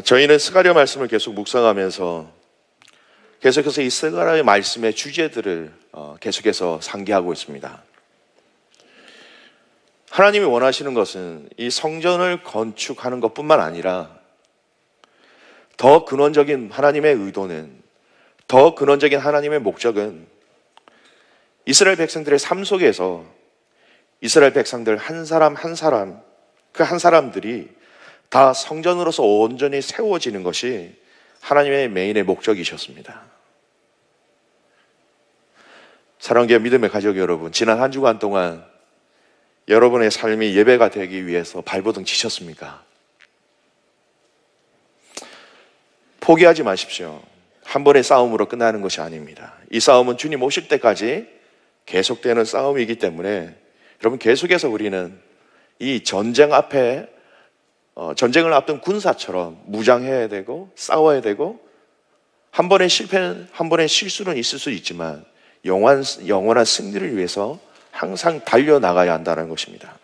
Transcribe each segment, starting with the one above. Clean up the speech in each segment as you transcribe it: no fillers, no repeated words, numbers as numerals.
저희는 스가랴 말씀을 계속 묵상하면서 계속해서 이 스가랴의 말씀의 주제들을 계속해서 상기하고 있습니다. 하나님이 원하시는 것은 이 성전을 건축하는 것뿐만 아니라 더 근원적인 하나님의 의도는, 더 근원적인 하나님의 목적은 이스라엘 백성들의 삶 속에서 이스라엘 백성들 한 사람 한 사람, 그 한 사람들이 다 성전으로서 온전히 세워지는 것이 하나님의 메인의 목적이셨습니다. 사랑하는 믿음의 가족 여러분, 지난 한 주간 동안 여러분의 삶이 예배가 되기 위해서 발버둥 치셨습니까? 포기하지 마십시오. 한 번의 싸움으로 끝나는 것이 아닙니다. 이 싸움은 주님 오실 때까지 계속되는 싸움이기 때문에 여러분, 계속해서 우리는 이 전쟁 앞에 전쟁을 앞둔 군사처럼 무장해야 되고 싸워야 되고, 한 번의 실패, 한 번의 실수는 있을 수 있지만 영원한 승리를 위해서 항상 달려나가야 한다는 것입니다.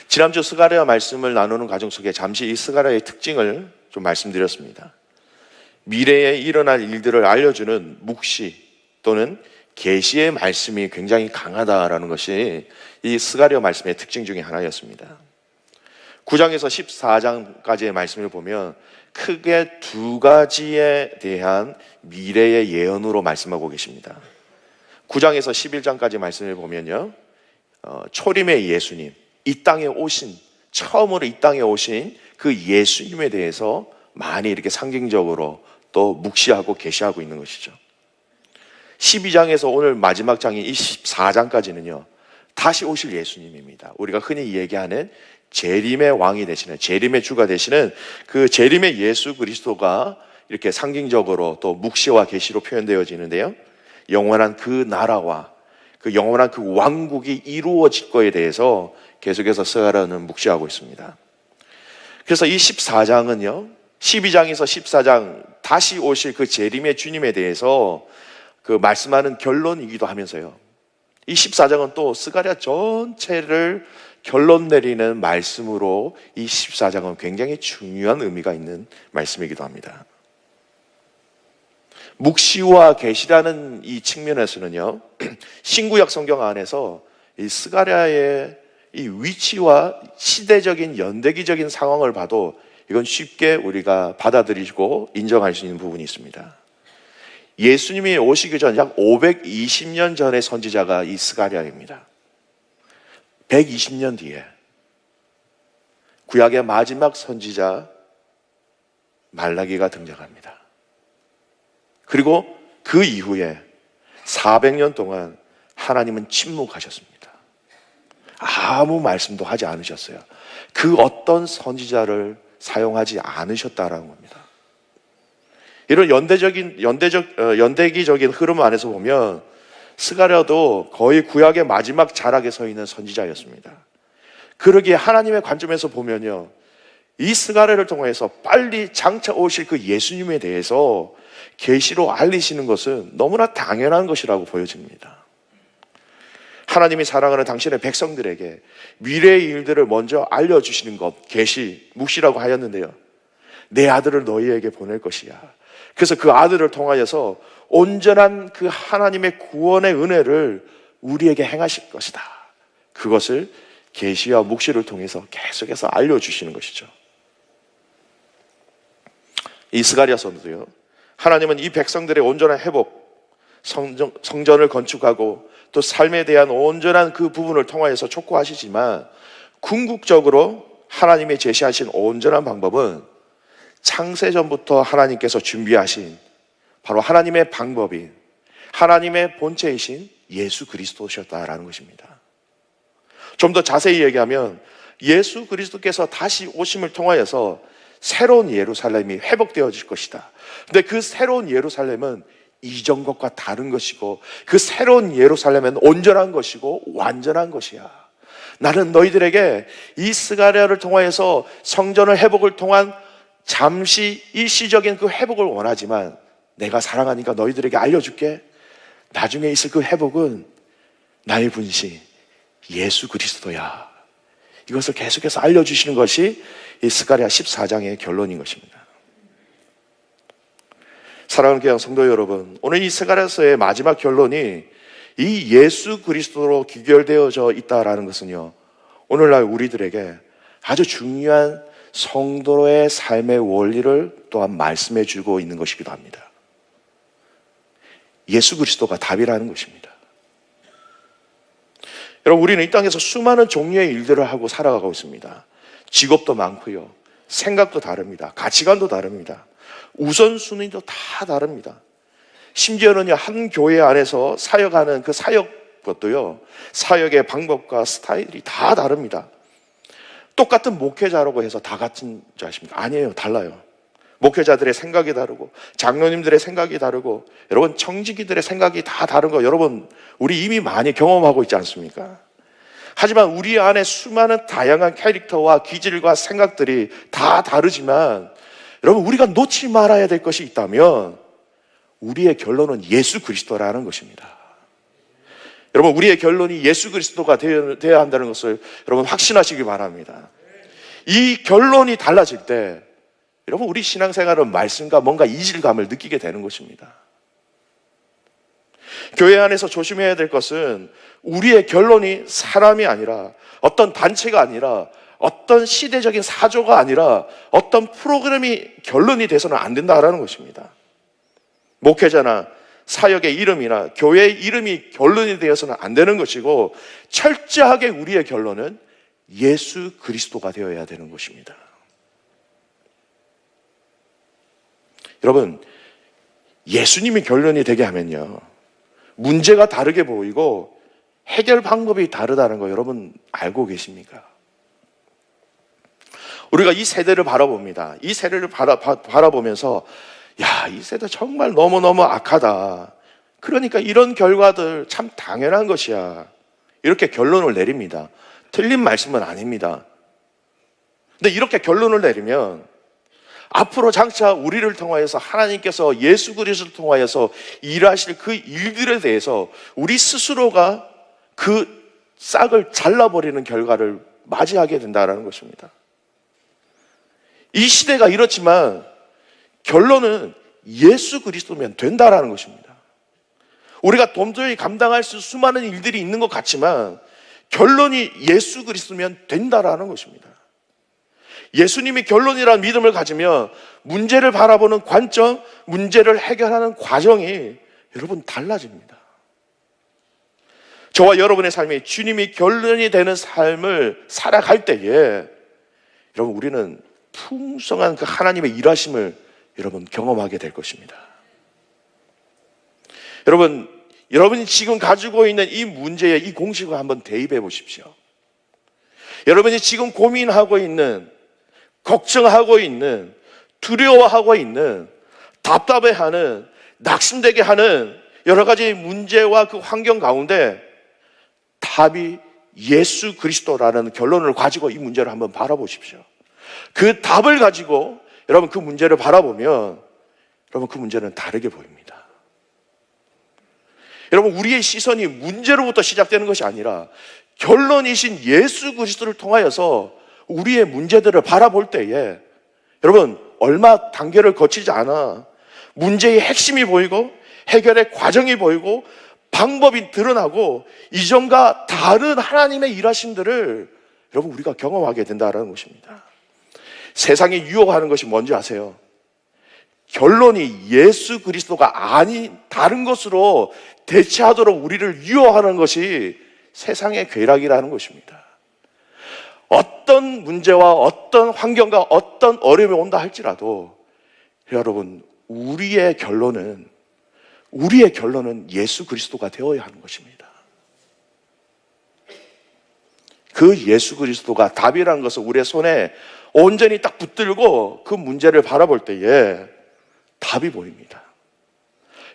지난주 스가랴 말씀을 나누는 과정 속에 잠시 이 스가랴의 특징을 좀 말씀드렸습니다. 미래에 일어날 일들을 알려주는 묵시 또는 계시의 말씀이 굉장히 강하다라는 것이 이 스가랴 말씀의 특징 중에 하나였습니다. 9장에서 14장까지의 말씀을 보면 크게 두 가지에 대한 미래의 예언으로 말씀하고 계십니다. 9장에서 11장까지 말씀을 보면요, 초림의 예수님, 이 땅에 오신, 처음으로 이 땅에 오신 그 예수님에 대해서 많이 이렇게 상징적으로 또 묵시하고 계시하고 있는 것이죠. 12장에서 오늘 마지막 장인 이 14장까지는요, 다시 오실 예수님입니다. 우리가 흔히 얘기하는 재림의 왕이 되시는, 재림의 주가 되시는 그 재림의 예수 그리스도가 이렇게 상징적으로 또 묵시와 계시로 표현되어지는데요, 영원한 그 나라와 그 영원한 그 왕국이 이루어질 거에 대해서 계속해서 스가랴는 묵시하고 있습니다. 그래서 이 14장은요, 12장에서 14장 다시 오실 그 재림의 주님에 대해서 그 말씀하는 결론이기도 하면서요, 이 14장은 또 스가랴 전체를 결론 내리는 말씀으로 이 14장은 굉장히 중요한 의미가 있는 말씀이기도 합니다. 묵시와 계시라는 이 측면에서는요, 신구약 성경 안에서 이 스가랴의 이 위치와 시대적인 연대기적인 상황을 봐도 이건 쉽게 우리가 받아들이고 인정할 수 있는 부분이 있습니다. 예수님이 오시기 전 약 520년 전의 선지자가 이 스가랴입니다. 120년 뒤에 구약의 마지막 선지자 말라기가 등장합니다. 그리고 그 이후에 400년 동안 하나님은 침묵하셨습니다. 아무 말씀도 하지 않으셨어요. 그 어떤 선지자를 사용하지 않으셨다라는 겁니다. 이런 연대기적인 흐름 안에서 보면 스가랴도 거의 구약의 마지막 자락에 서 있는 선지자였습니다. 그러기에 하나님의 관점에서 보면요, 이 스가랴를 통해서 빨리 장차 오실 그 예수님에 대해서 계시로 알리시는 것은 너무나 당연한 것이라고 보여집니다. 하나님이 사랑하는 당신의 백성들에게 미래의 일들을 먼저 알려주시는 것, 계시, 묵시라고 하였는데요, 내 아들을 너희에게 보낼 것이야. 그래서 그 아들을 통하여서 온전한 그 하나님의 구원의 은혜를 우리에게 행하실 것이다. 그것을 계시와 묵시를 통해서 계속해서 알려주시는 것이죠. 이 스가랴서도요, 하나님은 이 백성들의 온전한 회복, 성전을 건축하고 또 삶에 대한 온전한 그 부분을 통하여서 촉구하시지만, 궁극적으로 하나님이 제시하신 온전한 방법은 창세전부터 하나님께서 준비하신 바로 하나님의 방법인 하나님의 본체이신 예수 그리스도셨다라는 것입니다. 좀 더 자세히 얘기하면 예수 그리스도께서 다시 오심을 통하여서 새로운 예루살렘이 회복되어질 것이다. 근데 그 새로운 예루살렘은 이전 것과 다른 것이고, 그 새로운 예루살렘은 온전한 것이고 완전한 것이야. 나는 너희들에게 이 스가랴를 통하여서 성전의 회복을 통한 잠시 일시적인 그 회복을 원하지만 내가 사랑하니까 너희들에게 알려줄게. 나중에 있을 그 회복은 나의 분신 예수 그리스도야. 이것을 계속해서 알려주시는 것이 이 스가랴 14장의 결론인 것입니다. 사랑하는 교회 성도 여러분, 오늘 이 스가랴서의 마지막 결론이 이 예수 그리스도로 귀결되어져 있다라는 것은요, 오늘날 우리들에게 아주 중요한 성도의 삶의 원리를 또한 말씀해 주고 있는 것이기도 합니다. 예수 그리스도가 답이라는 것입니다. 여러분, 우리는 이 땅에서 수많은 종류의 일들을 하고 살아가고 있습니다. 직업도 많고요, 생각도 다릅니다. 가치관도 다릅니다. 우선순위도 다 다릅니다. 심지어는요, 한 교회 안에서 사역하는 그 사역것도요, 사역의 방법과 스타일이 다 다릅니다. 똑같은 목회자라고 해서 다 같은 줄 아십니까? 아니에요. 달라요. 목회자들의 생각이 다르고, 장로님들의 생각이 다르고, 여러분 청지기들의 생각이 다 다른 거 여러분 우리 이미 많이 경험하고 있지 않습니까? 하지만 우리 안에 수많은 다양한 캐릭터와 기질과 생각들이 다 다르지만, 여러분 우리가 놓지 말아야 될 것이 있다면 우리의 결론은 예수 그리스도라는 것입니다. 여러분, 우리의 결론이 예수 그리스도가 되어야 한다는 것을 여러분 확신하시기 바랍니다. 이 결론이 달라질 때 여러분 우리 신앙생활은 말씀과 뭔가 이질감을 느끼게 되는 것입니다. 교회 안에서 조심해야 될 것은 우리의 결론이 사람이 아니라, 어떤 단체가 아니라, 어떤 시대적인 사조가 아니라 어떤 프로그램이 결론이 돼서는 안 된다라는 것입니다. 목회자나 사역의 이름이나 교회의 이름이 결론이 되어서는 안 되는 것이고, 철저하게 우리의 결론은 예수 그리스도가 되어야 되는 것입니다. 여러분, 예수님이 결론이 되게 하면요, 문제가 다르게 보이고 해결 방법이 다르다는 거 여러분 알고 계십니까? 우리가 이 세대를 바라봅니다. 이 세대를 바라보면서 야, 이 세대 정말 너무너무 악하다. 그러니까 이런 결과들 참 당연한 것이야. 이렇게 결론을 내립니다. 틀린 말씀은 아닙니다. 근데 이렇게 결론을 내리면 앞으로 장차 우리를 통하여서 하나님께서 예수 그리스도를 통하여서 일하실 그 일들에 대해서 우리 스스로가 그 싹을 잘라버리는 결과를 맞이하게 된다는 것입니다. 이 시대가 이렇지만 결론은 예수 그리스도면 된다라는 것입니다. 우리가 도저히 감당할 수 수많은 일들이 있는 것 같지만 결론이 예수 그리스도면 된다라는 것입니다. 예수님이 결론이라는 믿음을 가지면 문제를 바라보는 관점, 문제를 해결하는 과정이 여러분 달라집니다. 저와 여러분의 삶이 주님이 결론이 되는 삶을 살아갈 때에 여러분 우리는 풍성한 그 하나님의 일하심을 여러분 경험하게 될 것입니다. 여러분이 지금 가지고 있는 이 문제에 이 공식을 한번 대입해 보십시오. 여러분이 지금 고민하고 있는, 걱정하고 있는, 두려워하고 있는, 답답해하는, 낙심되게 하는 여러 가지 문제와 그 환경 가운데 답이 예수 그리스도라는 결론을 가지고 이 문제를 한번 바라보십시오. 그 답을 가지고 여러분 그 문제를 바라보면 여러분 그 문제는 다르게 보입니다. 여러분 우리의 시선이 문제로부터 시작되는 것이 아니라 결론이신 예수 그리스도를 통하여서 우리의 문제들을 바라볼 때에 여러분 얼마 단계를 거치지 않아 문제의 핵심이 보이고 해결의 과정이 보이고 방법이 드러나고 이전과 다른 하나님의 일하심들을 여러분 우리가 경험하게 된다는 것입니다. 세상이 유혹하는 것이 뭔지 아세요? 결론이 예수 그리스도가 아닌 다른 것으로 대체하도록 우리를 유혹하는 것이 세상의 괴락이라는 것입니다. 어떤 문제와 어떤 환경과 어떤 어려움이 온다 할지라도 여러분 우리의 결론은 예수 그리스도가 되어야 하는 것입니다. 그 예수 그리스도가 답이라는 것을 우리의 손에 온전히 딱 붙들고 그 문제를 바라볼 때에 답이 보입니다.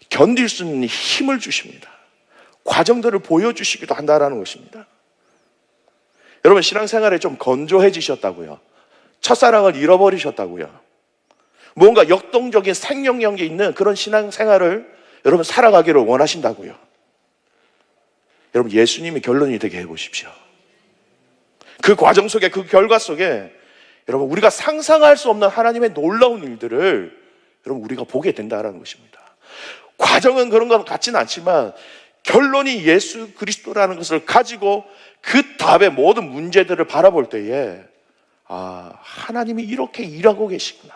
견딜 수 있는 힘을 주십니다. 과정들을 보여주시기도 한다는 것입니다. 여러분 신앙생활에 좀 건조해지셨다고요. 첫사랑을 잃어버리셨다고요. 뭔가 역동적인 생명력이 있는 그런 신앙생활을 여러분 살아가기를 원하신다고요. 여러분 예수님이 결론이 되게 해보십시오. 그 과정 속에, 그 결과 속에 여러분 우리가 상상할 수 없는 하나님의 놀라운 일들을 여러분 우리가 보게 된다는 것입니다. 과정은 그런 것 같지는 않지만 결론이 예수 그리스도라는 것을 가지고 그 답의 모든 문제들을 바라볼 때에 하나님이 이렇게 일하고 계시구나.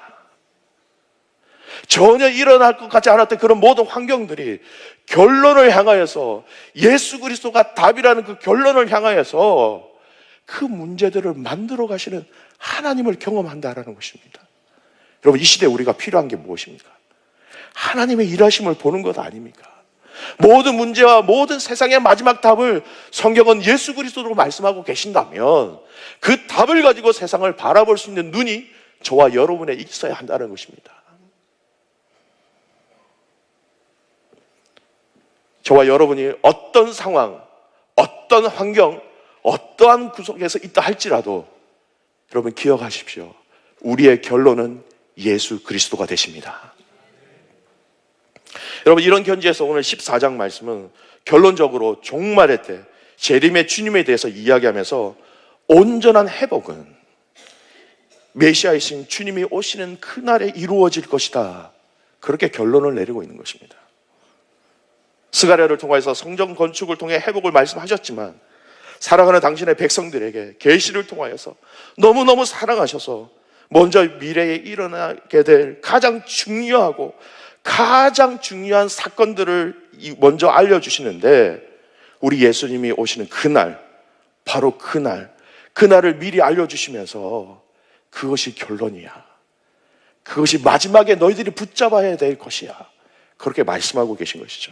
전혀 일어날 것 같지 않았던 그런 모든 환경들이 결론을 향하여서, 예수 그리스도가 답이라는 그 결론을 향하여서 그 문제들을 만들어 가시는 하나님을 경험한다라는 것입니다. 여러분, 이 시대에 우리가 필요한 게 무엇입니까? 하나님의 일하심을 보는 것 아닙니까? 모든 문제와 모든 세상의 마지막 답을 성경은 예수 그리스도로 말씀하고 계신다면 그 답을 가지고 세상을 바라볼 수 있는 눈이 저와 여러분에 있어야 한다는 것입니다. 저와 여러분이 어떤 상황, 어떤 환경, 어떠한 구속에서 있다 할지라도 여러분 기억하십시오. 우리의 결론은 예수 그리스도가 되십니다. 여러분, 이런 견지에서 오늘 14장 말씀은 결론적으로 종말의 때 재림의 주님에 대해서 이야기하면서 온전한 회복은 메시아이신 주님이 오시는 그날에 이루어질 것이다, 그렇게 결론을 내리고 있는 것입니다. 스가랴를 통해서 성전 건축을 통해 회복을 말씀하셨지만 사랑하는 당신의 백성들에게 계시를 통하여서 너무너무 사랑하셔서 먼저 미래에 일어나게 될 가장 중요하고 가장 중요한 사건들을 먼저 알려주시는데, 우리 예수님이 오시는 그날, 바로 그날을 미리 알려주시면서 그것이 결론이야, 그것이 마지막에 너희들이 붙잡아야 될 것이야, 그렇게 말씀하고 계신 것이죠.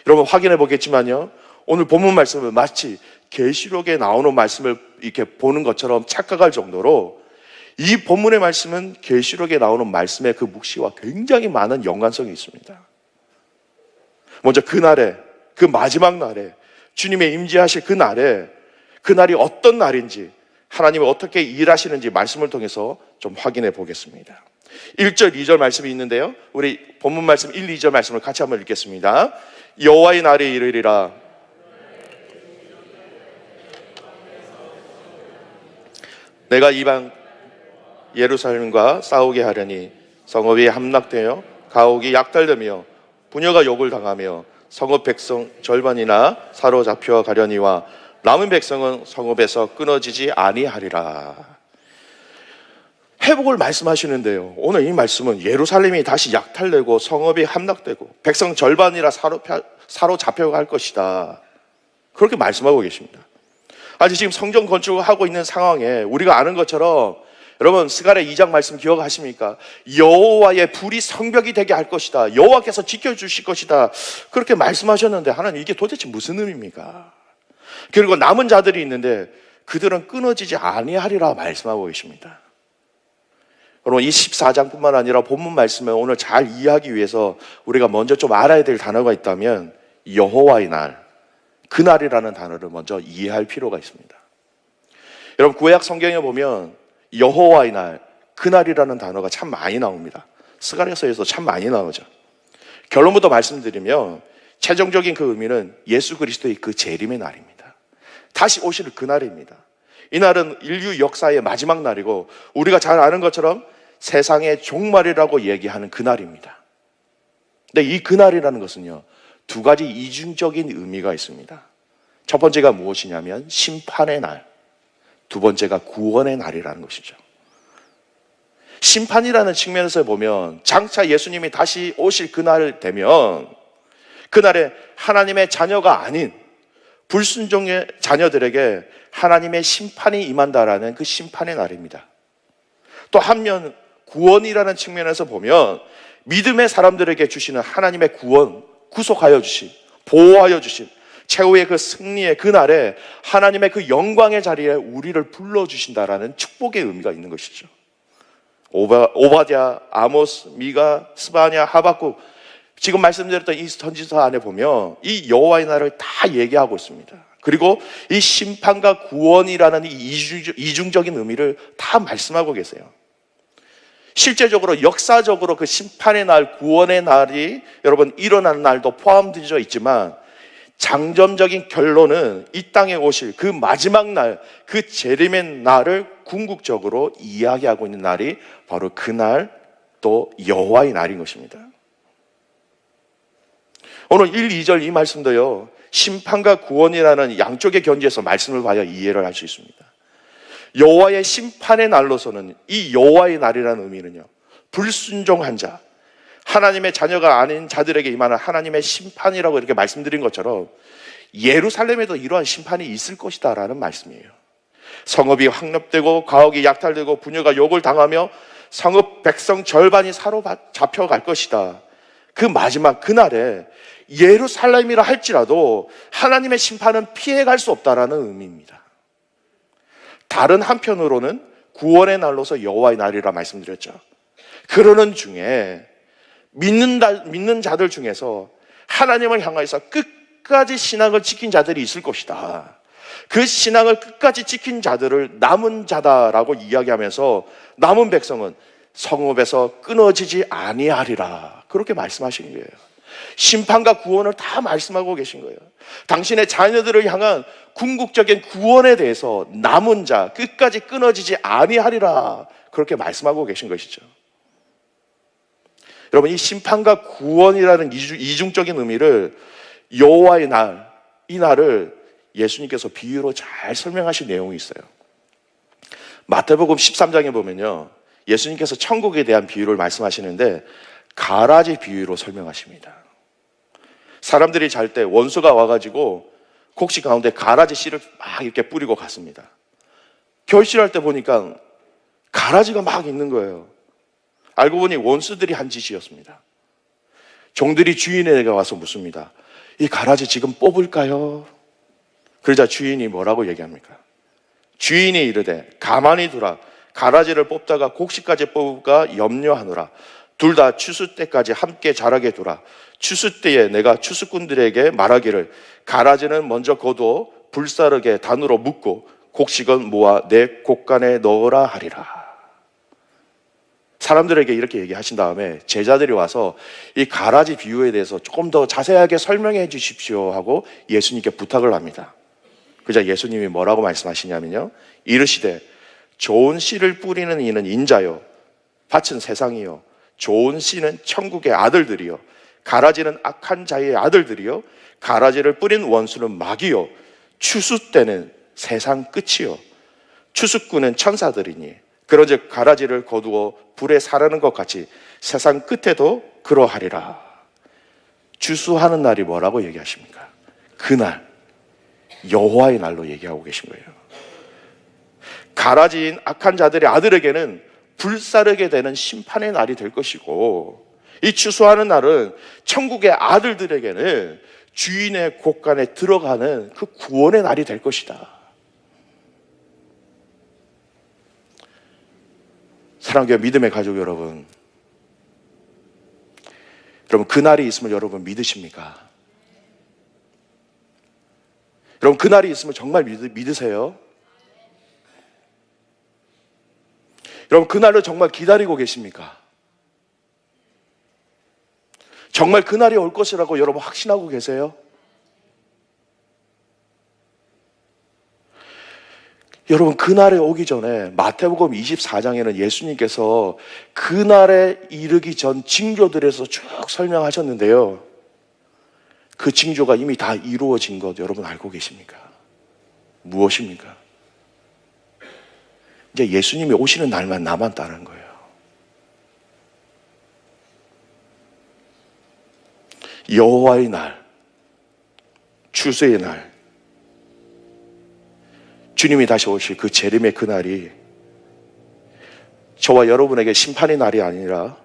여러분, 확인해 보겠지만요, 오늘 본문 말씀은 마치 계시록에 나오는 말씀을 이렇게 보는 것처럼 착각할 정도로 이 본문의 말씀은 계시록에 나오는 말씀의 그 묵시와 굉장히 많은 연관성이 있습니다. 먼저 그날에, 그 마지막 날에, 주님의 임재하실 그날에, 그날이 어떤 날인지, 하나님이 어떻게 일하시는지 말씀을 통해서 좀 확인해 보겠습니다. 1절, 2절 말씀이 있는데요, 우리 본문 말씀 1, 2절 말씀을 같이 한번 읽겠습니다. 여호와의 날이 이르리라. 내가 이방 예루살렘과 싸우게 하려니 성읍이 함락되어 가옥이 약탈되며 부녀가 욕을 당하며 성읍 백성 절반이나 사로잡혀 가려니와 남은 백성은 성읍에서 끊어지지 아니하리라. 회복을 말씀하시는데요, 오늘 이 말씀은 예루살렘이 다시 약탈되고 성읍이 함락되고 백성 절반이라 사로잡혀 갈 것이다, 그렇게 말씀하고 계십니다. 아직 지금 성전 건축을 하고 있는 상황에 우리가 아는 것처럼, 여러분 스가랴 2장 말씀 기억하십니까? 여호와의 불이 성벽이 되게 할 것이다, 여호와께서 지켜주실 것이다, 그렇게 말씀하셨는데 하나님, 이게 도대체 무슨 의미입니까? 그리고 남은 자들이 있는데 그들은 끊어지지 아니하리라 말씀하고 계십니다. 여러분, 이 14장뿐만 아니라 본문 말씀을 오늘 잘 이해하기 위해서 우리가 먼저 좀 알아야 될 단어가 있다면 여호와의 날, 그날이라는 단어를 먼저 이해할 필요가 있습니다. 여러분, 구약 성경에 보면 여호와의 날, 그날이라는 단어가 참 많이 나옵니다. 스가랴서에서 참 많이 나오죠. 결론부터 말씀드리면 최종적인 그 의미는 예수 그리스도의 그 재림의 날입니다. 다시 오실 그날입니다. 이 날은 인류 역사의 마지막 날이고 우리가 잘 아는 것처럼 세상의 종말이라고 얘기하는 그날입니다. 근데 이 그날이라는 것은요, 두 가지 이중적인 의미가 있습니다. 첫 번째가 무엇이냐면 심판의 날, 두 번째가 구원의 날이라는 것이죠. 심판이라는 측면에서 보면 장차 예수님이 다시 오실 그날 되면 그날에 하나님의 자녀가 아닌 불순종의 자녀들에게 하나님의 심판이 임한다라는 그 심판의 날입니다. 또 한면 구원이라는 측면에서 보면 믿음의 사람들에게 주시는 하나님의 구원, 구속하여 주신, 보호하여 주신 최후의 그 승리의 그날에 하나님의 그 영광의 자리에 우리를 불러주신다라는 축복의 의미가 있는 것이죠. 오바댜, 아모스, 미가, 스바냐, 하박국, 지금 말씀드렸던 이 선지서 안에 보면 이 여호와의 날을 다 얘기하고 있습니다. 그리고 이 심판과 구원이라는 이 이중적인 의미를 다 말씀하고 계세요. 실제적으로 역사적으로 그 심판의 날, 구원의 날이 여러분 일어나는 날도 포함되어 있지만 장점적인 결론은 이 땅에 오실 그 마지막 날, 그 재림의 날을 궁극적으로 이야기하고 있는 날이 바로 그날, 또 여호와의 날인 것입니다. 오늘 1, 2절 이 말씀도요, 심판과 구원이라는 양쪽의 견지에서 말씀을 봐야 이해를 할 수 있습니다. 여호와의 심판의 날로서는 이 여호와의 날이라는 의미는요, 불순종한 자, 하나님의 자녀가 아닌 자들에게 임하는 하나님의 심판이라고 이렇게 말씀드린 것처럼 예루살렘에도 이러한 심판이 있을 것이다 라는 말씀이에요. 성읍이 확립되고 가옥이 약탈되고 부녀가 욕을 당하며 성읍 백성 절반이 사로잡혀갈 것이다. 그 마지막 그날에 예루살렘이라 할지라도 하나님의 심판은 피해갈 수 없다라는 의미입니다. 다른 한편으로는 구원의 날로서 여호와의 날이라 말씀드렸죠. 그러는 중에 믿는 자들 중에서 하나님을 향해서 끝까지 신앙을 지킨 자들이 있을 것이다. 그 신앙을 끝까지 지킨 자들을 남은 자다라고 이야기하면서 남은 백성은 성읍에서 끊어지지 아니하리라, 그렇게 말씀하시는 거예요. 심판과 구원을 다 말씀하고 계신 거예요. 당신의 자녀들을 향한 궁극적인 구원에 대해서 남은 자, 끝까지 끊어지지 아니하리라, 그렇게 말씀하고 계신 것이죠. 여러분, 이 심판과 구원이라는 이중적인 의미를 여호와의 날, 이 날을 예수님께서 비유로 잘 설명하신 내용이 있어요. 마태복음 13장에 보면요, 예수님께서 천국에 대한 비유를 말씀하시는데 가라지 비유로 설명하십니다. 사람들이 잘 때 원수가 와가지고 곡식 가운데 가라지 씨를 막 이렇게 뿌리고 갔습니다. 결실할 때 보니까 가라지가 막 있는 거예요. 알고 보니 원수들이 한 짓이었습니다. 종들이 주인에게 와서 묻습니다. 이 가라지 지금 뽑을까요? 그러자 주인이 뭐라고 얘기합니까? 주인이 이르되 가만히 두라. 가라지를 뽑다가 곡식까지 뽑을까 염려하노라. 둘 다 추수 때까지 함께 자라게 두라. 추수 때에 내가 추수꾼들에게 말하기를 가라지는 먼저 거두어 불사르게 단으로 묶고 곡식은 모아 내 곡간에 넣으라 하리라. 사람들에게 이렇게 얘기하신 다음에 제자들이 와서 이 가라지 비유에 대해서 조금 더 자세하게 설명해 주십시오 하고 예수님께 부탁을 합니다. 그러자 예수님이 뭐라고 말씀하시냐면요, 이르시되 좋은 씨를 뿌리는 이는 인자요, 밭은 세상이요, 좋은 씨는 천국의 아들들이요, 가라지는 악한 자의 아들들이요, 가라지를 뿌린 원수는 마귀요, 추수 때는 세상 끝이요, 추수꾼은 천사들이니 그런즉 가라지를 거두어 불에 사르는 것 같이 세상 끝에도 그러하리라. 추수하는 날이 뭐라고 얘기하십니까? 그날, 여호와의 날로 얘기하고 계신 거예요. 가라지인 악한 자들의 아들에게는 불사르게 되는 심판의 날이 될 것이고, 이 추수하는 날은 천국의 아들들에게는 주인의 곳간에 들어가는 그 구원의 날이 될 것이다. 사랑하는 믿음의 가족 여러분, 그 날이 있음을 여러분 믿으십니까? 여러분, 그 날이 있음을 정말 믿으세요? 여러분, 그 날을 정말 기다리고 계십니까? 정말 그 날이 올 것이라고 여러분 확신하고 계세요? 여러분, 그 날에 오기 전에 마태복음 24장에는 예수님께서 그 날에 이르기 전 징조들에서 쭉 설명하셨는데요, 그 징조가 이미 다 이루어진 것 여러분 알고 계십니까? 무엇입니까? 이제 예수님이 오시는 날만 남았다는 거예요. 여호와의 날, 추수의 날, 주님이 다시 오실 그 재림의 그날이 저와 여러분에게 심판의 날이 아니라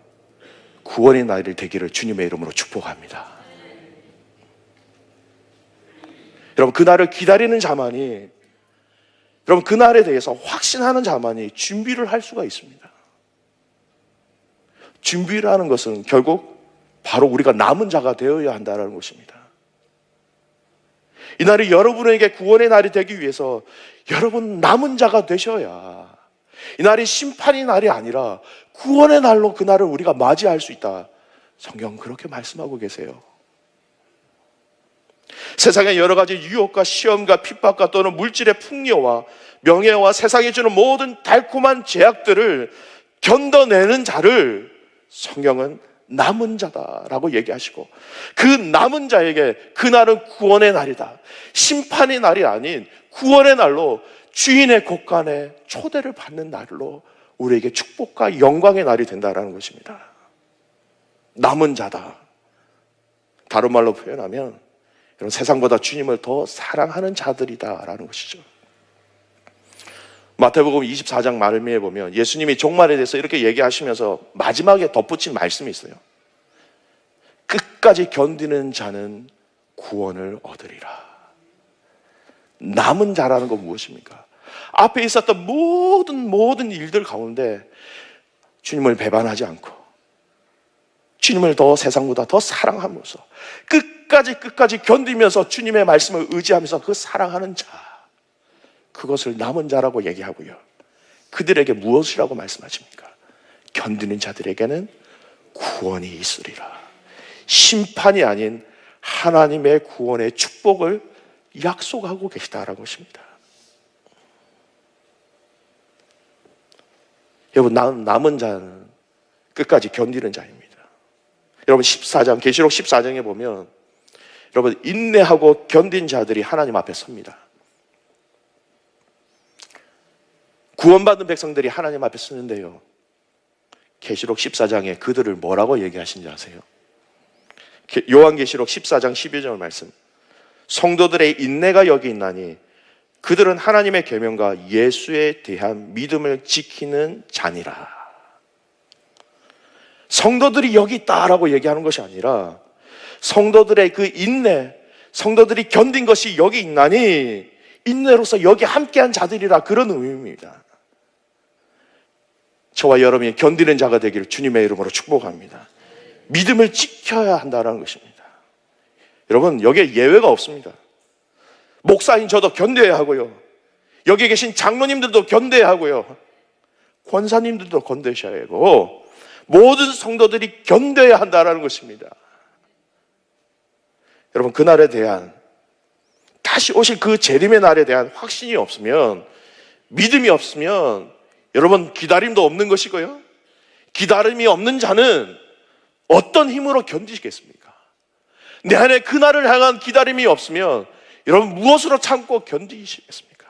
구원의 날이 되기를 주님의 이름으로 축복합니다. 여러분, 그 날을 기다리는 자만이, 여러분, 그 날에 대해서 확신하는 자만이 준비를 할 수가 있습니다. 준비라는 것은 결국 바로 우리가 남은 자가 되어야 한다는 것입니다. 이 날이 여러분에게 구원의 날이 되기 위해서 여러분 남은 자가 되셔야, 이 날이 심판의 날이 아니라 구원의 날로 그 날을 우리가 맞이할 수 있다. 성경 그렇게 말씀하고 계세요. 세상의 여러 가지 유혹과 시험과 핍박과 또는 물질의 풍요와 명예와 세상이 주는 모든 달콤한 제약들을 견뎌내는 자를 성경은 남은 자다라고 얘기하시고, 그 남은 자에게 그날은 구원의 날이다, 심판의 날이 아닌 구원의 날로 주인의 곳간에 초대를 받는 날로 우리에게 축복과 영광의 날이 된다라는 것입니다. 남은 자다. 다른 말로 표현하면 이런 세상보다 주님을 더 사랑하는 자들이다라는 것이죠. 마태복음 24장 말미에 보면 예수님이 종말에 대해서 이렇게 얘기하시면서 마지막에 덧붙인 말씀이 있어요. 끝까지 견디는 자는 구원을 얻으리라. 남은 자라는 건 무엇입니까? 앞에 있었던 모든 일들 가운데 주님을 배반하지 않고 주님을 더 세상보다 더 사랑하면서 끝까지 견디면서 주님의 말씀을 의지하면서 그 사랑하는 자, 그것을 남은 자라고 얘기하고요. 그들에게 무엇이라고 말씀하십니까? 견디는 자들에게는 구원이 있으리라. 심판이 아닌 하나님의 구원의 축복을 약속하고 계시다라고 하십니다. 여러분, 남은 자는 끝까지 견디는 자입니다. 여러분, 계시록 14장에 보면 여러분, 인내하고 견딘 자들이 하나님 앞에 섭니다. 구원받은 백성들이 하나님 앞에 서는데요, 계시록 14장에 그들을 뭐라고 얘기하신지 아세요? 요한계시록 14장 12절 말씀, 성도들의 인내가 여기 있나니 그들은 하나님의 계명과 예수에 대한 믿음을 지키는 자니라. 성도들이 여기 있다라고 얘기하는 것이 아니라 성도들의 그 인내, 성도들이 견딘 것이 여기 있나니 인내로서 여기 함께한 자들이라, 그런 의미입니다. 저와 여러분이 견디는 자가 되기를 주님의 이름으로 축복합니다. 믿음을 지켜야 한다는 것입니다. 여러분, 여기에 예외가 없습니다. 목사인 저도 견뎌야 하고요, 여기 계신 장로님들도 견뎌야 하고요, 권사님들도 견디셔야 하고, 모든 성도들이 견뎌야 한다는 것입니다. 여러분, 그날에 대한, 다시 오실 그 재림의 날에 대한 확신이 없으면, 믿음이 없으면 여러분, 기다림도 없는 것이고요, 기다림이 없는 자는 어떤 힘으로 견디시겠습니까? 내 안에 그날을 향한 기다림이 없으면 여러분, 무엇으로 참고 견디시겠습니까?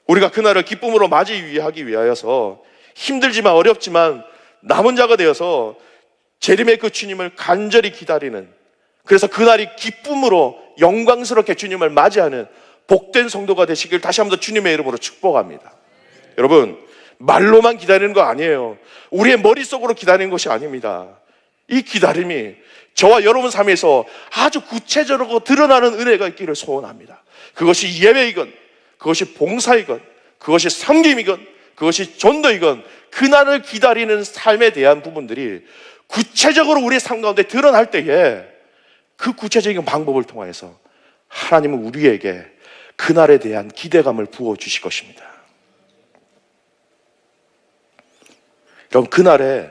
우리가 그날을 기쁨으로 맞이하기 위하여서 힘들지만 어렵지만 남은 자가 되어서 재림의 그 주님을 간절히 기다리는, 그래서 그날이 기쁨으로 영광스럽게 주님을 맞이하는 복된 성도가 되시길 다시 한번 더 주님의 이름으로 축복합니다. 여러분, 말로만 기다리는 거 아니에요. 우리의 머릿속으로 기다리는 것이 아닙니다. 이 기다림이 저와 여러분 삶에서 아주 구체적으로 드러나는 은혜가 있기를 소원합니다. 그것이 예배이건, 그것이 봉사이건, 그것이 섬김이건, 그것이 전도이건, 그날을 기다리는 삶에 대한 부분들이 구체적으로 우리의 삶 가운데 드러날 때에 그 구체적인 방법을 통해서 하나님은 우리에게 그날에 대한 기대감을 부어주실 것입니다. 여러분, 그날에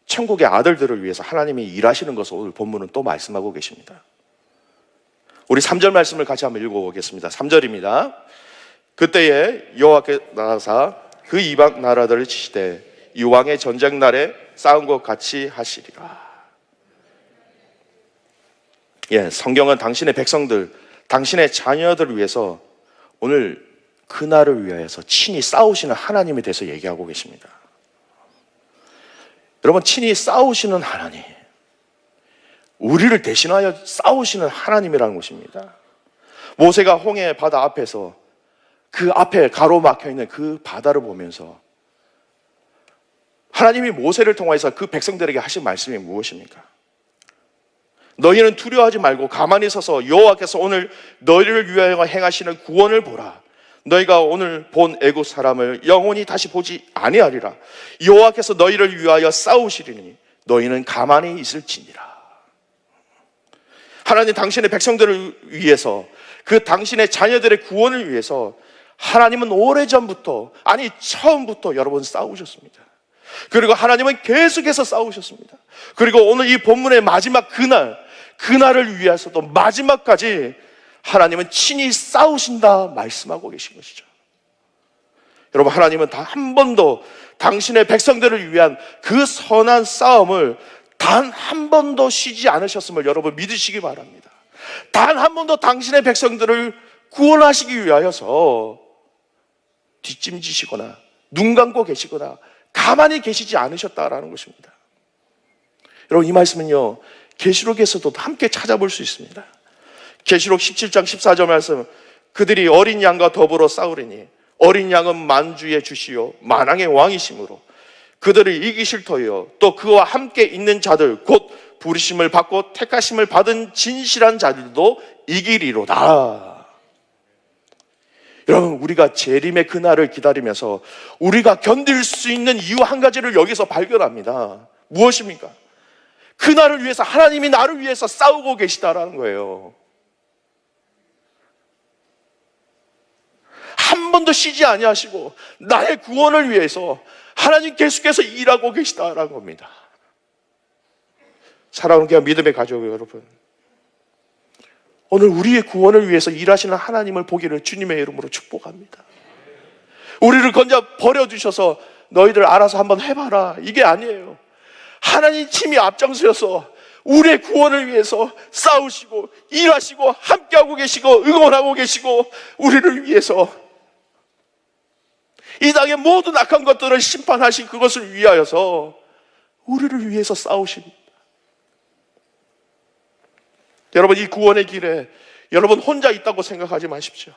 천국의 아들들을 위해서 하나님이 일하시는 것을 오늘 본문은 또 말씀하고 계십니다. 우리 3절 말씀을 같이 한번 읽어보겠습니다. 3절입니다. 그때에 여호와께서 나가사 그 이방 나라들을 치시되 이 왕의 전쟁 날에 싸운 것 같이 하시리라. 성경은 당신의 백성들, 당신의 자녀들을 위해서 오늘 그날을 위하여서 친히 싸우시는 하나님에 대해서 얘기하고 계십니다. 여러분, 친히 싸우시는 하나님, 우리를 대신하여 싸우시는 하나님이라는 것입니다. 모세가 홍해 바다 앞에서 그 앞에 가로막혀 있는 그 바다를 보면서 하나님이 모세를 통해서 그 백성들에게 하신 말씀이 무엇입니까? 너희는 두려워하지 말고 가만히 서서 여호와께서 오늘 너희를 위하여 행하시는 구원을 보라. 너희가 오늘 본 애굽 사람을 영원히 다시 보지 아니하리라. 여호와께서 너희를 위하여 싸우시리니 너희는 가만히 있을지니라. 하나님, 당신의 백성들을 위해서, 그 당신의 자녀들의 구원을 위해서 하나님은 오래전부터, 아니 처음부터 여러분 싸우셨습니다. 그리고 하나님은 계속해서 싸우셨습니다. 그리고 오늘 이 본문의 마지막 그날, 그날을 위해서도 마지막까지 하나님은 친히 싸우신다 말씀하고 계신 것이죠. 여러분, 하나님은 단 한 번도 당신의 백성들을 위한 그 선한 싸움을 단 한 번도 쉬지 않으셨음을 여러분 믿으시기 바랍니다. 단 한 번도 당신의 백성들을 구원하시기 위하여서 뒷짐지시거나 눈 감고 계시거나 가만히 계시지 않으셨다라는 것입니다. 여러분, 이 말씀은요, 계시록에서도 함께 찾아볼 수 있습니다. 계시록 17장 14절 말씀, 그들이 어린 양과 더불어 싸우리니 어린 양은 만주의 주시요 만왕의 왕이심으로 그들을 이기실 터이요 또 그와 함께 있는 자들 곧 부르심을 받고 택하심을 받은 진실한 자들도 이기리로다. 여러분, 우리가 재림의 그날을 기다리면서 우리가 견딜 수 있는 이유 한 가지를 여기서 발견합니다. 무엇입니까? 그날을 위해서 하나님이 나를 위해서 싸우고 계시다라는 거예요. 한 번도 쉬지 아니하시고 나의 구원을 위해서 하나님 계속해서 일하고 계시다라는 겁니다. 사랑하는 교회 믿음의 가족 여러분, 오늘 우리의 구원을 위해서 일하시는 하나님을 보기를 주님의 이름으로 축복합니다. 우리를 건져 버려주셔서 너희들 알아서 한번 해봐라, 이게 아니에요. 하나님 친히 앞장서서 우리의 구원을 위해서 싸우시고 일하시고 함께하고 계시고 응원하고 계시고 우리를 위해서 이 땅의 모든 악한 것들을 심판하신 그것을 위하여서 우리를 위해서 싸우십니다. 여러분, 이 구원의 길에 여러분 혼자 있다고 생각하지 마십시오.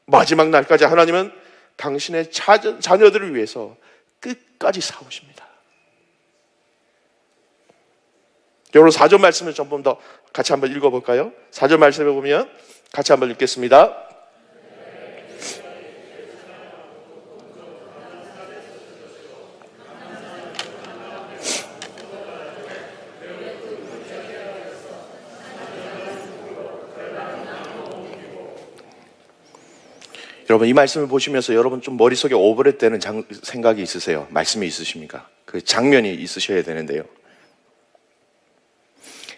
마지막 날까지 하나님은 당신의 자녀들을 위해서 끝까지 싸우십니다. 여러분, 4절 말씀을 좀 더 같이 한번 읽어볼까요? 4절 말씀에 보면 같이 한번 읽겠습니다. 여러분, 이 말씀을 보시면서 여러분 좀 머릿속에 오버랩되는 생각이 있으세요? 말씀이 있으십니까? 그 장면이 있으셔야 되는데요.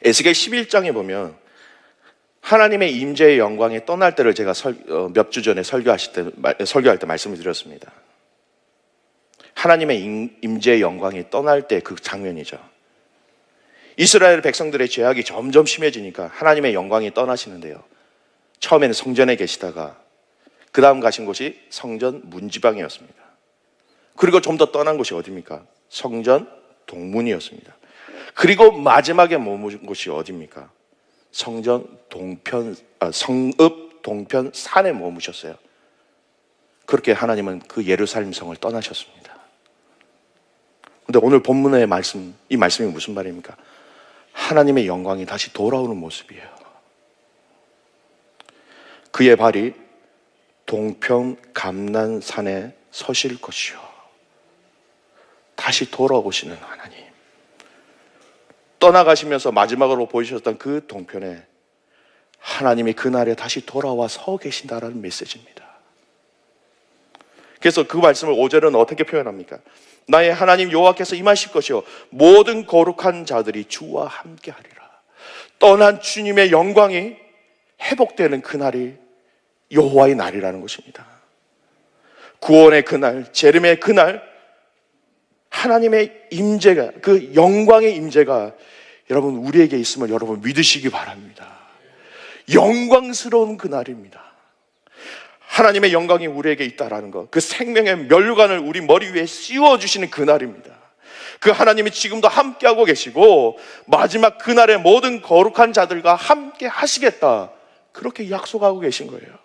에스겔 11장에 보면 하나님의 임재의 영광이 떠날 때를 제가 몇 주 전에 설교할 때 말씀을 드렸습니다. 하나님의 임재의 영광이 떠날 때 그 장면이죠. 이스라엘 백성들의 죄악이 점점 심해지니까 하나님의 영광이 떠나시는데요. 처음에는 성전에 계시다가 그 다음 가신 곳이 성전 문지방이었습니다. 그리고 좀 더 떠난 곳이 어디입니까? 성전 동문이었습니다. 그리고 마지막에 머무른 곳이 어디입니까? 성전 성읍 동편 산에 머무셨어요. 그렇게 하나님은 그 예루살렘 성을 떠나셨습니다. 근데 오늘 본문의 말씀, 이 말씀이 무슨 말입니까? 하나님의 영광이 다시 돌아오는 모습이에요. 그의 발이 동편 감난산에 서실 것이요. 다시 돌아오시는 하나님. 떠나가시면서 마지막으로 보이셨던 그 동편에 하나님이 그날에 다시 돌아와 서 계신다라는 메시지입니다. 그래서 그 말씀을 5절은 어떻게 표현합니까? 나의 하나님 여호와께서 임하실 것이요 모든 거룩한 자들이 주와 함께하리라. 떠난 주님의 영광이 회복되는 그날이 여호와의 날이라는 것입니다. 구원의 그날, 재림의 그날, 하나님의 임재가, 그 영광의 임재가 여러분 우리에게 있음을 여러분 믿으시기 바랍니다. 영광스러운 그날입니다. 하나님의 영광이 우리에게 있다라는 것, 그 생명의 멸관을 우리 머리 위에 씌워주시는 그날입니다. 그 하나님이 지금도 함께하고 계시고 마지막 그날의 모든 거룩한 자들과 함께 하시겠다, 그렇게 약속하고 계신 거예요.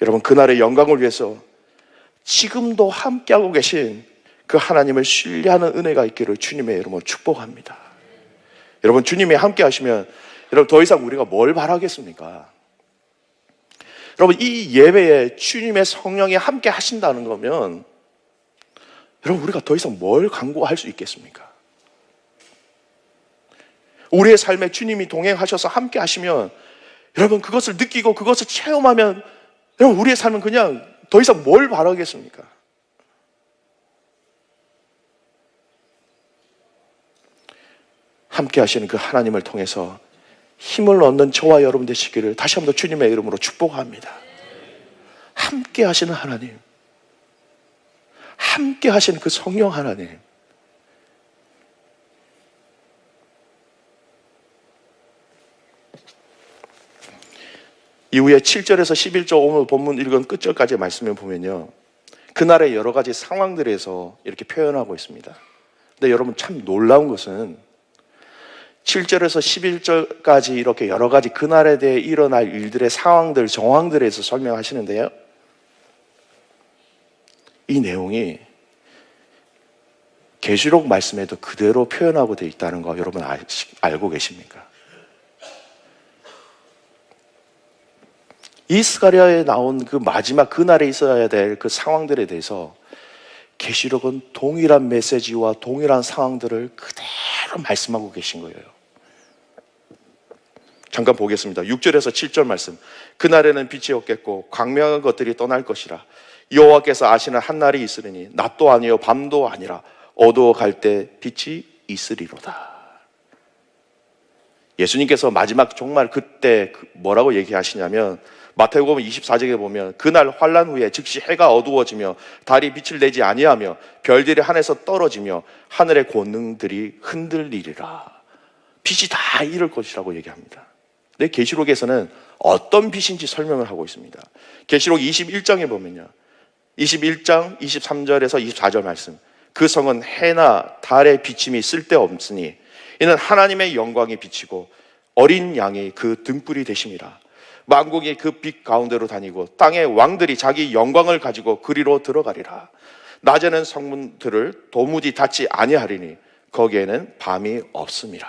여러분, 그날의 영광을 위해서 지금도 함께하고 계신 그 하나님을 신뢰하는 은혜가 있기를 주님의 이름으로 축복합니다. 여러분, 주님이 함께 하시면 여러분 더 이상 우리가 뭘 바라겠습니까? 여러분, 이 예배에 주님의 성령이 함께 하신다는 거면 여러분 우리가 더 이상 뭘 간구할 수 있겠습니까? 우리의 삶에 주님이 동행하셔서 함께 하시면 여러분 그것을 느끼고 그것을 체험하면 여러분 우리의 삶은 그냥 더 이상 뭘 바라겠습니까? 함께 하시는 그 하나님을 통해서 힘을 얻는 저와 여러분 되시기를 다시 한번 주님의 이름으로 축복합니다. 함께 하시는 하나님, 함께 하시는 그 성령 하나님, 이후에 7절에서 11절 오늘 본문 읽은 끝절까지 말씀을 보면요, 그날의 여러 가지 상황들에서 이렇게 표현하고 있습니다. 근데 여러분 참 놀라운 것은 7절에서 11절까지 이렇게 여러 가지 그날에 대해 일어날 일들의 상황들, 정황들에서 설명하시는데요, 이 내용이 계시록 말씀에도 그대로 표현하고 되어 있다는 거 여러분 알고 계십니까? 이 스가랴에 나온 그 마지막 그날에 있어야 될 그 상황들에 대해서 계시록은 동일한 메시지와 동일한 상황들을 그대로 말씀하고 계신 거예요. 잠깐 보겠습니다. 6절에서 7절 말씀. 그날에는 빛이 없겠고 광명한 것들이 떠날 것이라. 여호와께서 아시는 한 날이 있으리니 낮도 아니요 밤도 아니라 어두워 갈 때 빛이 있으리로다. 예수님께서 마지막 정말 그때 뭐라고 얘기하시냐면, 마태복음 24장에 보면 그날 환난 후에 즉시 해가 어두워지며 달이 빛을 내지 아니하며 별들이 하늘에서 떨어지며 하늘의 권능들이 흔들리리라. 빛이 다 이를 것이라고 얘기합니다. 근데 계시록에서는 어떤 빛인지 설명을 하고 있습니다. 계시록 21장에 보면요, 21장 23절에서 24절 말씀. 그 성은 해나 달의 비침이 쓸데없으니 이는 하나님의 영광이 비치고 어린 양이 그 등불이 되심이라. 만국이 그 빛 가운데로 다니고 땅의 왕들이 자기 영광을 가지고 그리로 들어가리라. 낮에는 성문들을 도무지 닫지 아니하리니 거기에는 밤이 없음이라.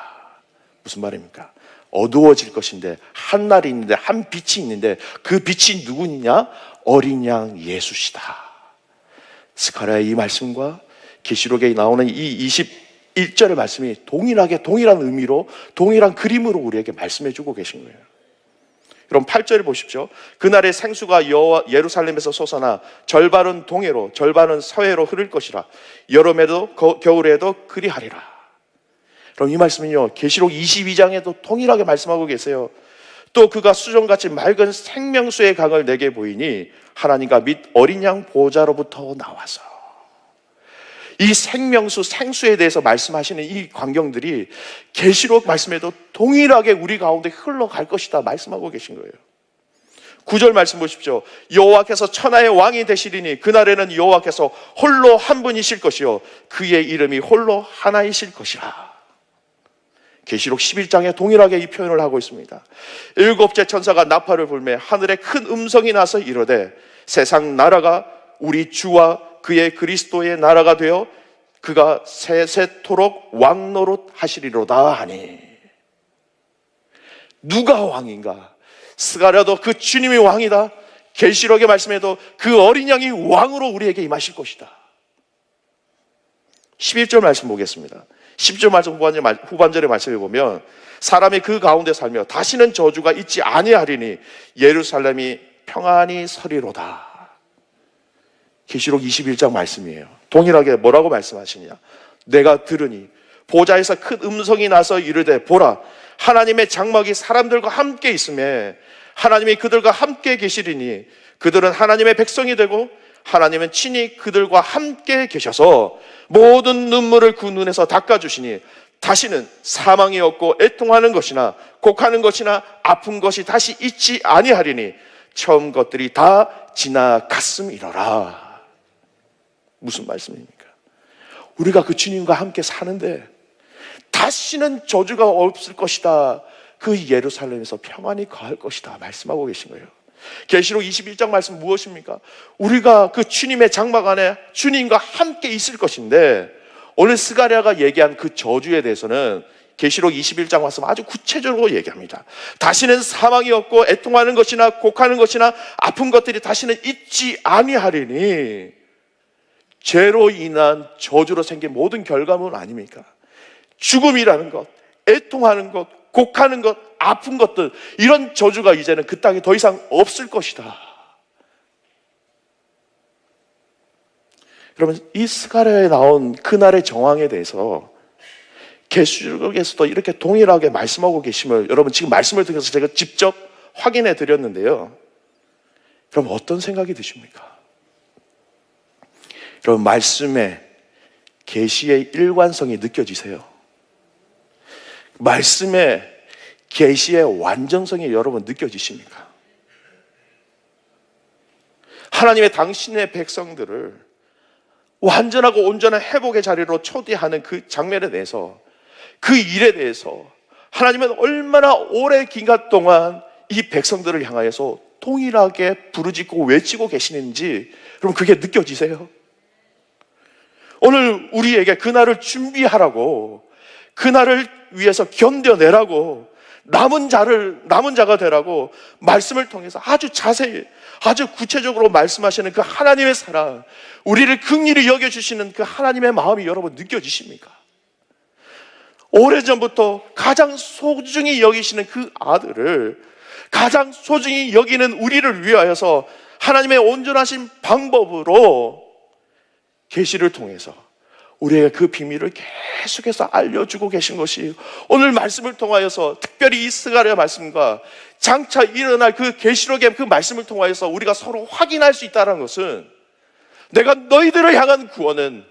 무슨 말입니까? 어두워질 것인데 한 날이 있는데 한 빛이 있는데 그 빛이 누구냐? 어린 양 예수시다. 스가랴의 이 말씀과 계시록에 나오는 이 21절의 말씀이 동일한 의미로 동일한 그림으로 우리에게 말씀해주고 계신 거예요. 그럼 8절을 보십시오. 그날의 생수가 예루살렘에서 솟아나 절반은 동해로 절반은 서해로 흐를 것이라. 여름에도 겨울에도 그리하리라. 그럼 이 말씀은요, 계시록 22장에도 동일하게 말씀하고 계세요. 또 그가 수정같이 맑은 생명수의 강을 내게 보이니 하나님과 및 어린 양 보호자로부터 나와서. 이 생명수, 생수에 대해서 말씀하시는 이 광경들이 계시록 말씀에도 동일하게 우리 가운데 흘러갈 것이다 말씀하고 계신 거예요. 9절 말씀 보십시오. 여호와께서 천하의 왕이 되시리니 그날에는 여호와께서 홀로 한 분이실 것이요 그의 이름이 홀로 하나이실 것이라. 계시록 11장에 동일하게 이 표현을 하고 있습니다. 일곱째 천사가 나팔을 불매 하늘에 큰 음성이 나서 이르되 세상 나라가 우리 주와 그의 그리스도의 나라가 되어 그가 세세토록 왕노릇 하시리로다 하니. 누가 왕인가? 스가랴도 그 주님이 왕이다. 계시록의 말씀에도 그 어린 양이 왕으로 우리에게 임하실 것이다. 11절 말씀 보겠습니다. 10절 말씀 후반절의 말씀에 보면 사람이 그 가운데 살며 다시는 저주가 있지 아니하리니 예루살렘이 평안히 서리로다. 계시록 21장 말씀이에요. 동일하게 뭐라고 말씀하시냐? 내가 들으니 보좌에서 큰 음성이 나서 이르되 보라 하나님의 장막이 사람들과 함께 있음에 하나님이 그들과 함께 계시리니 그들은 하나님의 백성이 되고 하나님은 친히 그들과 함께 계셔서 모든 눈물을 그 눈에서 닦아주시니 다시는 사망이 없고 애통하는 것이나 곡하는 것이나 아픈 것이 다시 있지 아니하리니 처음 것들이 다 지나갔음이로라. 무슨 말씀입니까? 우리가 그 주님과 함께 사는데 다시는 저주가 없을 것이다. 그 예루살렘에서 평안이 거할 것이다 말씀하고 계신 거예요. 계시록 21장 말씀 무엇입니까? 우리가 그 주님의 장막 안에 주님과 함께 있을 것인데 오늘 스가랴가 얘기한 그 저주에 대해서는 계시록 21장 말씀 아주 구체적으로 얘기합니다. 다시는 사망이 없고 애통하는 것이나 곡하는 것이나 아픈 것들이 다시는 있지 아니하리니 죄로 인한 저주로 생긴 모든 결과물은 아닙니까? 죽음이라는 것, 애통하는 것, 곡하는 것, 아픈 것들, 이런 저주가 이제는 그 땅에 더 이상 없을 것이다. 여러분, 이 스가랴에 나온 그날의 정황에 대해서 계시록에서도 이렇게 동일하게 말씀하고 계심을 여러분 지금 말씀을 통해서 제가 직접 확인해 드렸는데요. 그럼 어떤 생각이 드십니까? 여러분 말씀의 계시의 일관성이 느껴지세요? 말씀의 계시의 완전성이 여러분 느껴지십니까? 하나님의 당신의 백성들을 완전하고 온전한 회복의 자리로 초대하는 그 장면에 대해서, 그 일에 대해서 하나님은 얼마나 오래 기간 동안 이 백성들을 향하여서 동일하게 부르짖고 외치고 계시는지 여러분 그게 느껴지세요? 오늘 우리에게 그날을 준비하라고, 그날을 위해서 견뎌내라고, 남은 자가 되라고 말씀을 통해서 아주 자세히, 아주 구체적으로 말씀하시는 그 하나님의 사랑, 우리를 긍휼히 여겨주시는 그 하나님의 마음이 여러분 느껴지십니까? 오래전부터 가장 소중히 여기시는 그 아들을 가장 소중히 여기는 우리를 위하여서 하나님의 온전하신 방법으로 계시를 통해서 우리에게 그 비밀을 계속해서 알려주고 계신 것이 오늘 말씀을 통하여서, 특별히 이 스가랴 말씀과 장차 일어날 그 계시록의 그 말씀을 통하여서 우리가 서로 확인할 수 있다는 것은, 내가 너희들을 향한 구원은,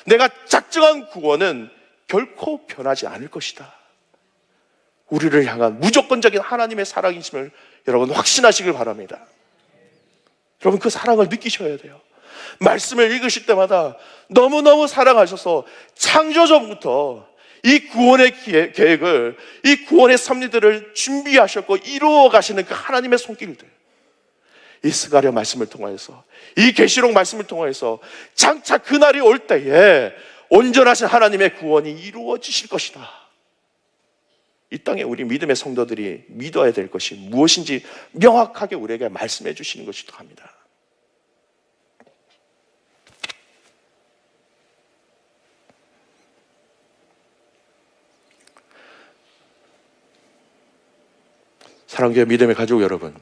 내가 작정한 구원은 결코 변하지 않을 것이다. 우리를 향한 무조건적인 하나님의 사랑이심을 여러분 확신하시길 바랍니다. 여러분 그 사랑을 느끼셔야 돼요. 말씀을 읽으실 때마다 너무너무 사랑하셔서 창조전부터 이 구원의 계획을, 이 구원의 섭리들을 준비하셨고 이루어 가시는 그 하나님의 손길들, 이 스가랴 말씀을 통하여서, 이 계시록 말씀을 통하여서 장차 그날이 올 때에 온전하신 하나님의 구원이 이루어지실 것이다. 이 땅에 우리 믿음의 성도들이 믿어야 될 것이 무엇인지 명확하게 우리에게 말씀해 주시는 것이기도 합니다. 사랑교회 믿음의 가족 여러분,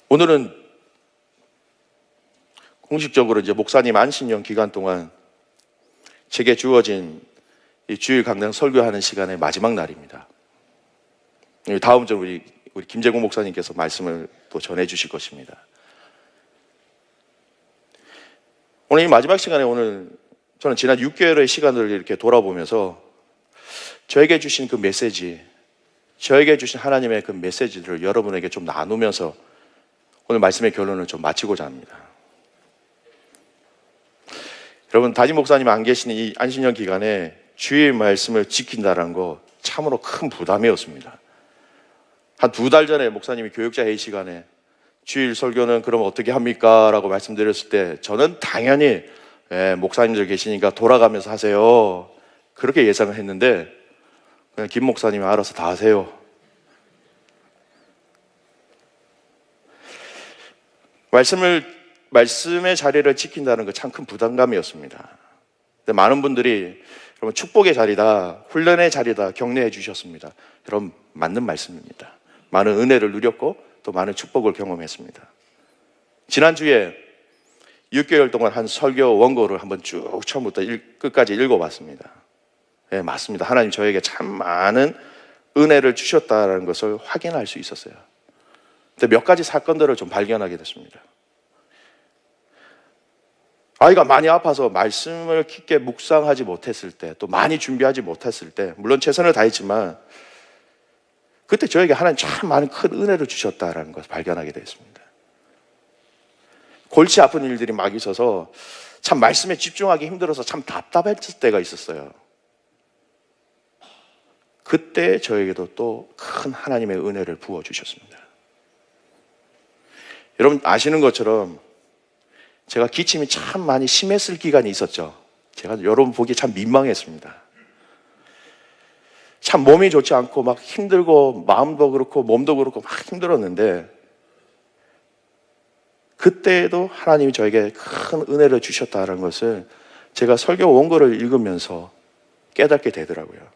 오늘은 공식적으로 이제 목사님 안신년 기간 동안 제게 주어진 이 주일 강단 설교하는 시간의 마지막 날입니다. 다음 주 우리 김재공 목사님께서 말씀을 또 전해 주실 것입니다. 오늘 이 마지막 시간에 오늘 저는 지난 6개월의 시간을 이렇게 돌아보면서 저에게 주신 그 메시지, 저에게 주신 하나님의 그 메시지들을 여러분에게 좀 나누면서 오늘 말씀의 결론을 좀 마치고자 합니다. 여러분, 담임 목사님 안 계시는 이 안신년 기간에 주의 말씀을 지킨다는 거 참으로 큰 부담이었습니다. 한 2달 전에 목사님이 교육자 회의 시간에 주일 설교는 그럼 어떻게 합니까? 라고 말씀드렸을 때 저는 당연히 목사님들 계시니까 돌아가면서 하세요, 그렇게 예상을 했는데 그냥 김 목사님이 알아서 다 하세요. 말씀의 자리를 지킨다는 거 참 큰 부담감이었습니다. 근데 많은 분들이 여러분 축복의 자리다, 훈련의 자리다 격려해 주셨습니다. 여러분 맞는 말씀입니다. 많은 은혜를 누렸고 또 많은 축복을 경험했습니다. 지난주에 6개월 동안 한 설교 원고를 한번 쭉 처음부터 끝까지 읽어봤습니다. 네, 맞습니다. 하나님 저에게 참 많은 은혜를 주셨다는 것을 확인할 수 있었어요. 근데 몇 가지 사건들을 좀 발견하게 됐습니다. 아이가 많이 아파서 말씀을 깊게 묵상하지 못했을 때, 또 많이 준비하지 못했을 때, 물론 최선을 다했지만 그때 저에게 하나님 참 많은 큰 은혜를 주셨다는 것을 발견하게 됐습니다. 골치 아픈 일들이 막 있어서 참 말씀에 집중하기 힘들어서 참 답답했을 때가 있었어요. 그때 저에게도 또 큰 하나님의 은혜를 부어주셨습니다. 여러분 아시는 것처럼 제가 기침이 참 많이 심했을 기간이 있었죠. 제가 여러분 보기에 참 민망했습니다. 참 몸이 좋지 않고 막 힘들고 마음도 그렇고 몸도 그렇고 막 힘들었는데 그때도 하나님이 저에게 큰 은혜를 주셨다는 것을 제가 설교 원고를 읽으면서 깨닫게 되더라고요.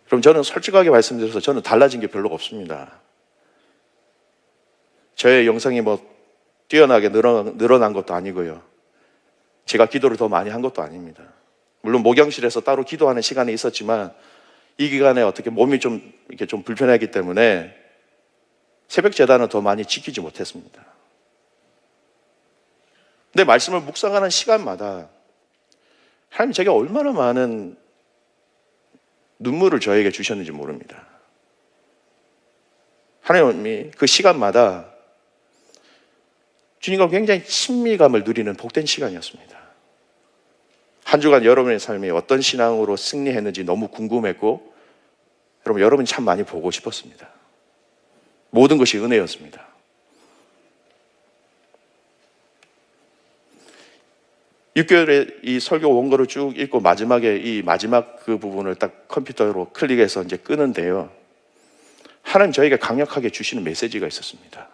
그럼 저는 솔직하게 말씀드려서 저는 달라진 게 별로 없습니다. 저의 영성이 뭐 뛰어나게 늘어난 것도 아니고요. 제가 기도를 더 많이 한 것도 아닙니다. 물론 목양실에서 따로 기도하는 시간이 있었지만 이 기간에 어떻게 몸이 좀 이렇게 좀 불편하기 때문에 새벽 제단은 더 많이 지키지 못했습니다. 근데 말씀을 묵상하는 시간마다 하나님 제게 얼마나 많은 눈물을 저에게 주셨는지 모릅니다. 하나님이 그 시간마다 주님과 굉장히 친밀감을 누리는 복된 시간이었습니다. 한 주간 여러분의 삶이 어떤 신앙으로 승리했는지 너무 궁금했고, 여러분이 참 많이 보고 싶었습니다. 모든 것이 은혜였습니다. (6개월의) 이 설교 원고를 쭉 읽고 마지막에 이 마지막 그 부분을 딱 컴퓨터로 클릭해서 이제 끄는데요, 하나님 저에게 강력하게 주시는 메시지가 있었습니다.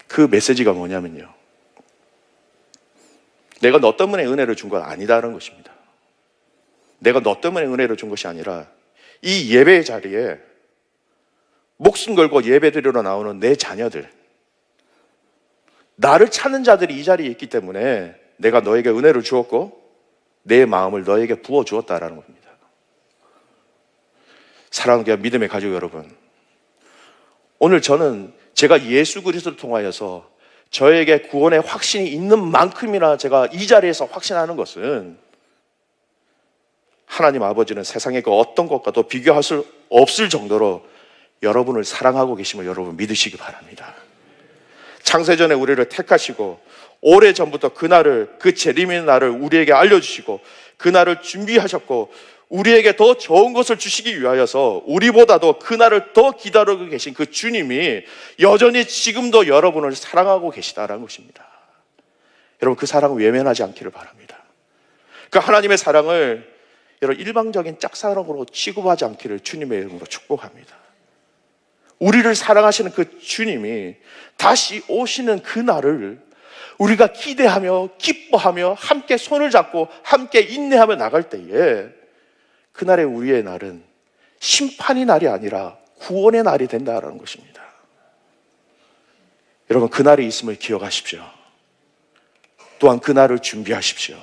그 메시지가 뭐냐면요, 내가 너 때문에 은혜를 준 건 아니다라는 것입니다. 내가 너 때문에 은혜를 준 것이 아니라 이 예배의 자리에 목숨 걸고 예배드리러 나오는 내 자녀들, 나를 찾는 자들이 이 자리에 있기 때문에 내가 너에게 은혜를 주었고 내 마음을 너에게 부어주었다라는 겁니다. 사랑하는 믿음의 가족 여러분, 오늘 저는 제가 예수 그리스도를 통하여서 저에게 구원의 확신이 있는 만큼이나 제가 이 자리에서 확신하는 것은 하나님 아버지는 세상의 그 어떤 것과도 비교할 수 없을 정도로 여러분을 사랑하고 계심을 여러분 믿으시기 바랍니다. 창세전에 우리를 택하시고 오래전부터 그날을, 그 재림의 날을 우리에게 알려주시고 그날을 준비하셨고 우리에게 더 좋은 것을 주시기 위하여서 우리보다도 그날을 더 기다리고 계신 그 주님이 여전히 지금도 여러분을 사랑하고 계시다라는 것입니다. 여러분, 그 사랑을 외면하지 않기를 바랍니다. 그 하나님의 사랑을 여러분 일방적인 짝사랑으로 취급하지 않기를 주님의 이름으로 축복합니다. 우리를 사랑하시는 그 주님이 다시 오시는 그날을 우리가 기대하며 기뻐하며 함께 손을 잡고 함께 인내하며 나갈 때에 그날의 우리의 날은 심판의 날이 아니라 구원의 날이 된다는 것입니다. 여러분, 그날이 있음을 기억하십시오. 또한 그날을 준비하십시오.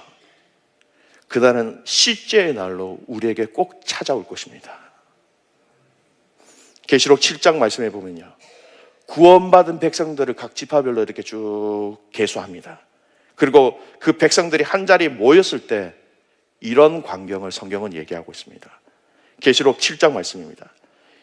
그날은 실제의 날로 우리에게 꼭 찾아올 것입니다. 계시록 7장 말씀해 보면요, 구원받은 백성들을 각 지파별로 이렇게 쭉 계수합니다. 그리고 그 백성들이 한 자리에 모였을 때 이런 광경을 성경은 얘기하고 있습니다. 계시록 7장 말씀입니다.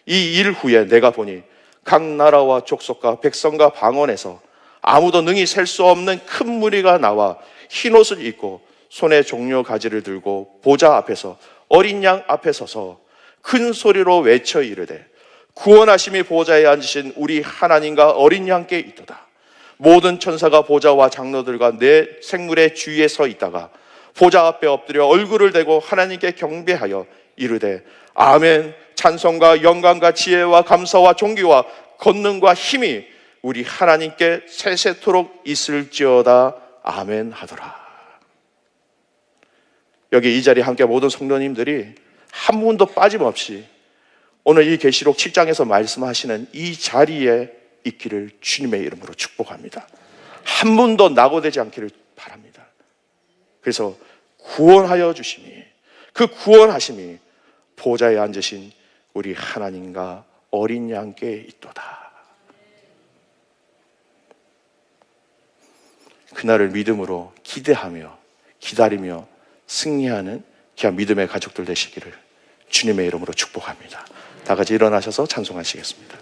이 일 후에 내가 보니 각 나라와 족속과 백성과 방언에서 아무도 능히 셀 수 없는 큰 무리가 나와 흰옷을 입고 손에 종려 가지를 들고 보좌 앞에서 어린 양 앞에 서서 큰 소리로 외쳐 이르되 구원하심이 보좌에 앉으신 우리 하나님과 어린 양께 있도다. 모든 천사가 보좌와 장로들과 내 생물의 주위에 서 있다가 보좌 앞에 엎드려 얼굴을 대고 하나님께 경배하여 이르되 아멘. 찬송과 영광과 지혜와 감사와 존귀와 권능과 힘이 우리 하나님께 세세토록 있을지어다. 아멘 하더라. 여기 이 자리에 함께 모든 성도님들이 한 분도 빠짐없이 오늘 이 계시록 7장에서 말씀하시는 이 자리에 있기를 주님의 이름으로 축복합니다. 한 분도 낙오되지 않기를 바랍니다. 그래서 구원하여 주심이, 그 구원하심이 보좌에 앉으신 우리 하나님과 어린 양께 있도다. 그날을 믿음으로 기대하며 기다리며 승리하는 귀한 믿음의 가족들 되시기를 주님의 이름으로 축복합니다. 다 같이 일어나셔서 찬송하시겠습니다.